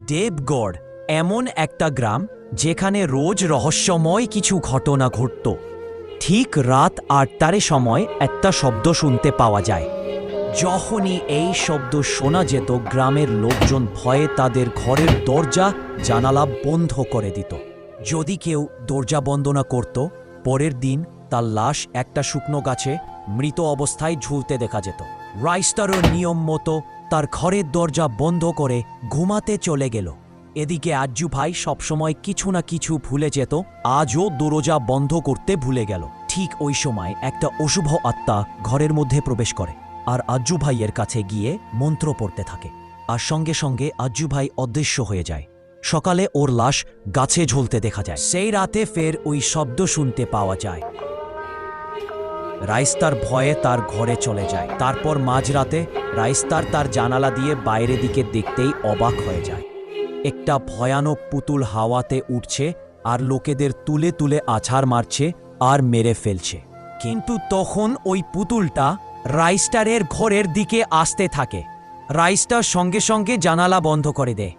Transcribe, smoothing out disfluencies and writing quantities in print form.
দেবগড় এমন একটা গ্রাম যেখানে রোজ রহস্যময় কিছু ঘটনা ঘটত। ঠিক রাত ৮টার সময় একটা শব্দ শুনতে পাওয়া যায়। যখনই এই শব্দ শোনা যেত, গ্রামের লোকজন ভয়ে তাদের ঘরের দরজা জানালা বন্ধ করে দিত। যদি কেউ দরজা বন্ধ না করত, পরের দিন তার লাশ একটা শুকনো গাছে মৃত অবস্থায় ঝুলতে দেখা যেত। রাইস্টারও নিয়ম মতো তার ঘরের দরজা বন্ধ করে ঘুমাতে চলে গেল। এদিকে আজ্জু ভাই সবসময় কিছু না কিছু ভুলে যেত, আজও দরজা বন্ধ করতে ভুলে গেল। ঠিক ওই সময় একটা অশুভ আত্মা ঘরের মধ্যে প্রবেশ করে আর আজ্জু ভাইয়ের কাছে গিয়ে মন্ত্র পড়তে থাকে, আর সঙ্গে সঙ্গে আজ্জু ভাই অদৃশ্য হয়ে যায়। সকালে ওর লাশ গাছে ঝুলতে দেখা যায়। সেই রাতে ফের ওই শব্দ শুনতে পাওয়া যায়। রাইস্তার ভয়ে তার ঘরে চলে যায়। তারপর মাঝরাতে রাইস্তার তার জানালা দিয়ে বাইরের দিকে দেখতেই অবাক হয়ে যায়। একটা ভয়ানক পুতুল হাওয়াতে উঠছে আর লোকেদের তুলে তুলে আছাড় মারছে আর মেরে ফেলছে। কিন্তু তখন ওই পুতুলটা রাইস্টারের ঘরের দিকে আসতে থাকে। রাইস্টার সঙ্গে সঙ্গে জানালা বন্ধ করে দেয়।